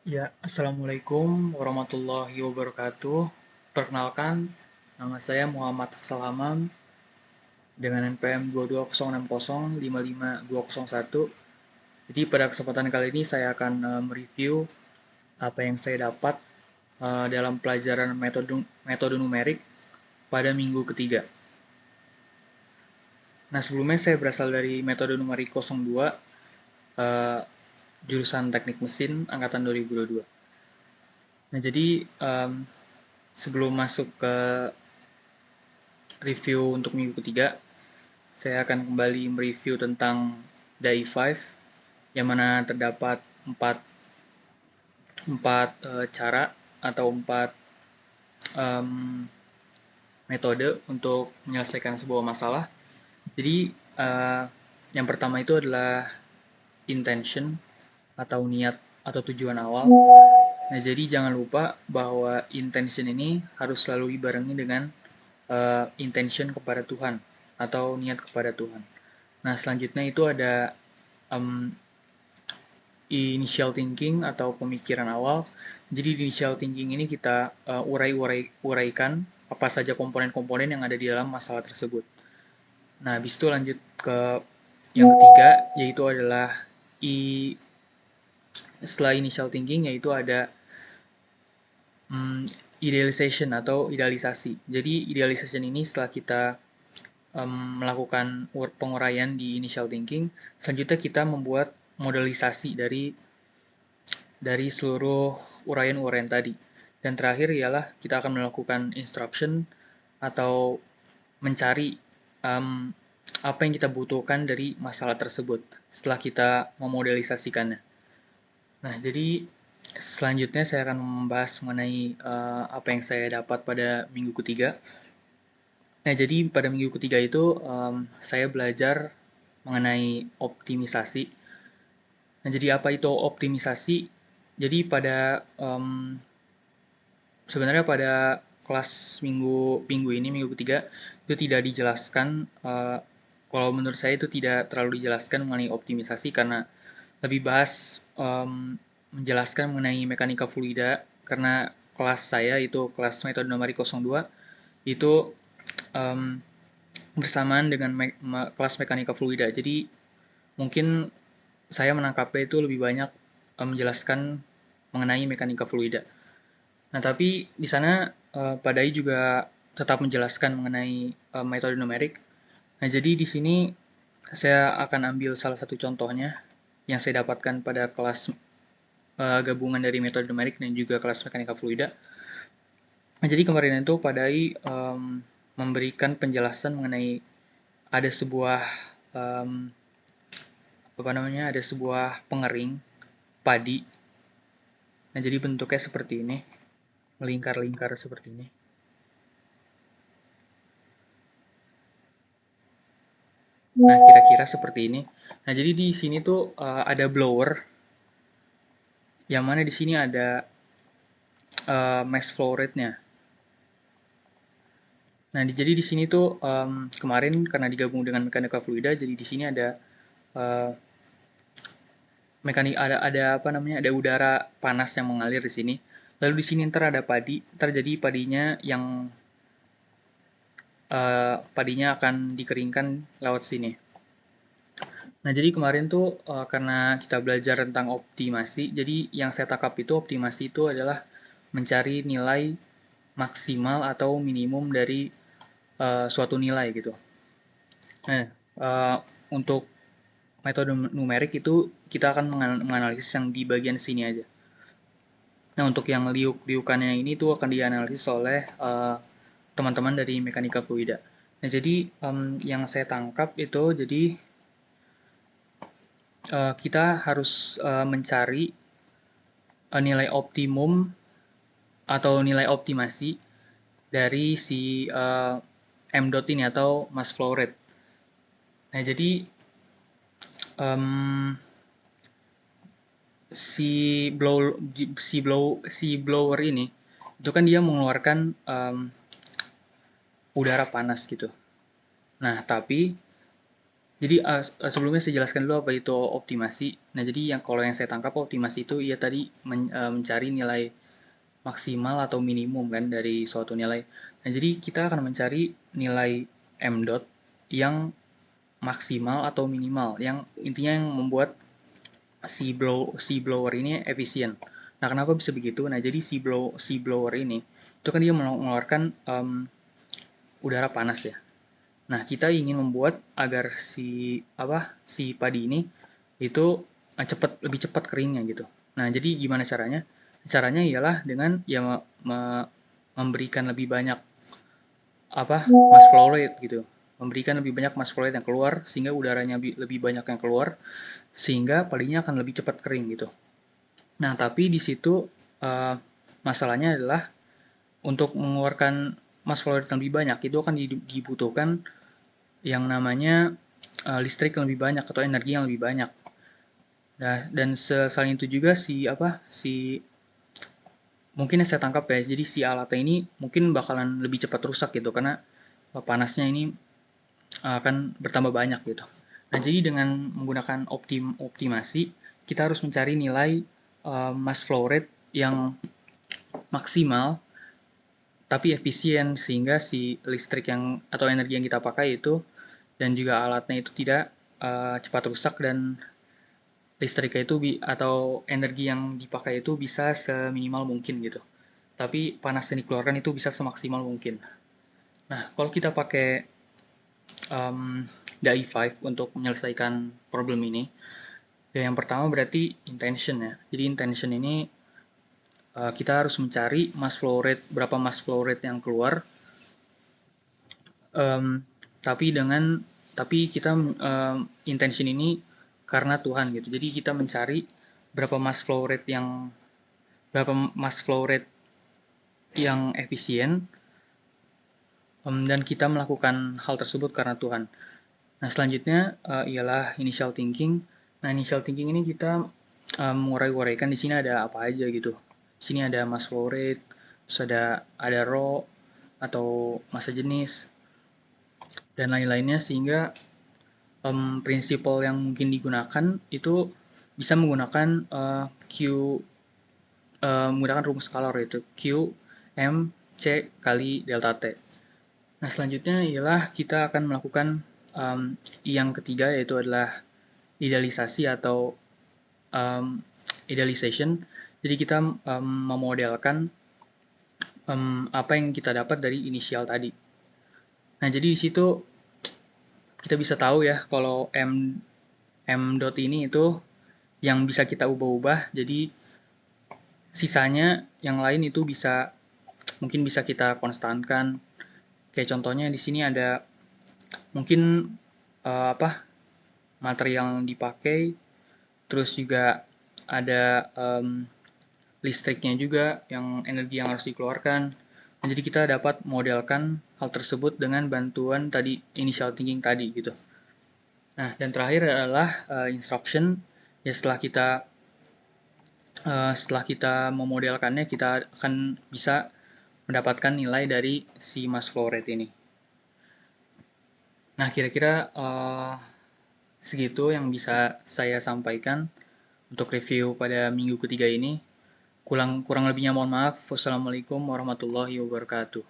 Ya, Assalamualaikum warahmatullahi wabarakatuh. Perkenalkan, nama saya Muhammad Aksal Hamam dengan NPM 22060552201. Jadi pada kesempatan kali ini saya akan mereview apa yang saya dapat dalam pelajaran metode numerik pada minggu ketiga. Nah, sebelumnya saya berasal dari metode numerik 02, eh, jurusan Teknik Mesin angkatan 2022. Nah, jadi sebelum masuk ke review untuk minggu ketiga, saya akan kembali mereview tentang Day 5, yang mana terdapat empat, empat cara atau empat um, metode untuk menyelesaikan sebuah masalah. Jadi, yang pertama itu adalah intention atau niat atau tujuan awal. Nah, jadi jangan lupa bahwa intention ini harus selalu dibarengi dengan intention kepada Tuhan atau niat kepada Tuhan. Nah, selanjutnya itu ada um, initial thinking atau pemikiran awal. Jadi di initial thinking ini kita uraikan apa saja komponen-komponen yang ada di dalam masalah tersebut. Nah, habis itu lanjut ke yang ketiga, yaitu adalah i setelah initial thinking, yaitu ada idealization atau idealisasi. Jadi idealization ini setelah kita melakukan penguraian di initial thinking, selanjutnya kita membuat modelisasi dari seluruh uraian-uraian tadi. Dan terakhir ialah kita akan melakukan instruction atau mencari um, apa yang kita butuhkan dari masalah tersebut setelah kita memodelisasikannya. Nah, jadi selanjutnya saya akan membahas mengenai apa yang saya dapat pada minggu ketiga. Nah, jadi pada minggu ketiga itu saya belajar mengenai optimisasi. Nah, jadi apa itu optimisasi? Jadi sebenarnya pada kelas minggu ketiga itu tidak dijelaskan. Kalau menurut saya itu tidak terlalu dijelaskan mengenai optimisasi karena lebih bahas menjelaskan mengenai mekanika fluida, karena kelas saya itu kelas metode numerik 02 itu um, bersamaan dengan kelas mekanika fluida. Jadi mungkin saya menangkapnya itu lebih banyak menjelaskan mengenai mekanika fluida. Nah, tapi di sana Pak Dai juga tetap menjelaskan mengenai metode numerik. Nah, jadi di sini saya akan ambil salah satu contohnya yang saya dapatkan pada kelas gabungan dari metode numerik dan juga kelas mekanika fluida. Nah, jadi kemarin itu Pak Dai memberikan penjelasan mengenai ada sebuah um, ada sebuah pengering padi. Nah, jadi bentuknya seperti ini, melingkar-lingkar seperti ini. Nah, kira-kira seperti ini. Nah, jadi di sini tuh ada blower, yang mana di sini ada mass flow rate-nya. Nah, jadi di sini tuh kemarin karena digabung dengan mekanika fluida, jadi di sini ada uh, ada udara panas yang mengalir di sini. Lalu di sini ntar ada padi, ntar jadi padinya akan dikeringkan lewat sini. Nah, jadi kemarin tuh karena kita belajar tentang optimasi, jadi yang saya tangkap itu optimasi itu adalah mencari nilai maksimal atau minimum dari suatu nilai gitu. Nah, untuk metode numerik itu kita akan menganalisis yang di bagian sini aja. Nah, untuk yang liuk-liukannya ini tuh akan dianalisis oleh teman-teman dari mekanika fluida. Nah, jadi yang saya tangkap itu jadi kita harus mencari nilai optimum atau nilai optimasi dari si m dot ini atau mass flow rate. Nah, jadi um, si blower ini itu kan dia mengeluarkan udara panas gitu. Nah, tapi Jadi sebelumnya saya jelaskan dulu apa itu optimasi. Nah, jadi kalau yang saya tangkap optimasi itu ia tadi mencari nilai maksimal atau minimum kan dari suatu nilai. Nah, jadi kita akan mencari nilai m dot yang maksimal atau minimal, yang intinya yang membuat si blower ini efisien. Nah, kenapa bisa begitu? Nah, jadi si blower ini itu kan dia mengeluarkan udara panas ya. Nah, kita ingin membuat agar si padi ini itu lebih cepat keringnya gitu. Nah, jadi gimana caranya? Caranya ialah dengan ya memberikan lebih banyak mass flow rate gitu. Memberikan lebih banyak mass flow rate yang keluar sehingga udaranya lebih banyak yang keluar sehingga padinya akan lebih cepat kering gitu. Nah, tapi di situ uh, masalahnya adalah untuk mengeluarkan mass flow rate yang lebih banyak itu akan dibutuhkan yang namanya listrik yang lebih banyak atau energi yang lebih banyak. Nah, dan selain itu juga si mungkin yang saya tangkap ya, jadi si alatnya ini mungkin bakalan lebih cepat rusak gitu karena panasnya ini akan bertambah banyak gitu. Nah, jadi dengan menggunakan optimasi, kita harus mencari nilai mass flow rate yang maksimal tapi efisien sehingga si listrik yang atau energi yang kita pakai itu dan juga alatnya itu tidak cepat rusak dan listriknya itu atau energi yang dipakai itu bisa seminimal mungkin gitu. Tapi panas yang dikeluarkan itu bisa semaksimal mungkin. Nah, kalau kita pakai DAI 5 untuk menyelesaikan problem ini, ya yang pertama berarti intention ya. Jadi intention ini kita harus mencari mass flow rate, berapa mass flow rate yang keluar, um, tapi dengan tapi kita intention ini karena Tuhan gitu. Jadi kita mencari berapa mass flow rate yang berapa mass flow rate yang efisien dan kita melakukan hal tersebut karena Tuhan. Nah, selanjutnya ialah initial thinking. Nah, initial thinking ini kita mengurai-uraikan di sini ada apa aja gitu. Di sini ada mass flow rate, terus ada raw atau massa jenis dan lain-lainnya sehingga prinsipal yang mungkin digunakan itu bisa menggunakan menggunakan rumus scalar yaitu Q M C kali delta T. Nah, selanjutnya ialah kita akan melakukan yang ketiga yaitu adalah idealisasi atau idealization. Jadi kita memodelkan apa yang kita dapat dari inisial tadi. Nah, jadi di situ kita bisa tahu ya kalau m dot ini itu yang bisa kita ubah-ubah. Jadi sisanya yang lain itu mungkin bisa kita konstankan. Kayak contohnya di sini ada mungkin material yang dipakai, terus juga ada listriknya juga, yang energi yang harus dikeluarkan. Nah, jadi kita dapat modelkan hal tersebut dengan bantuan tadi initial thinking tadi gitu. Nah, dan terakhir adalah instruction. Ya setelah kita memodelkannya, kita akan bisa mendapatkan nilai dari si mass flow rate ini. Nah, kira-kira segitu yang bisa saya sampaikan untuk review pada minggu ketiga ini. Kurang lebihnya mohon maaf. Wassalamualaikum warahmatullahi wabarakatuh.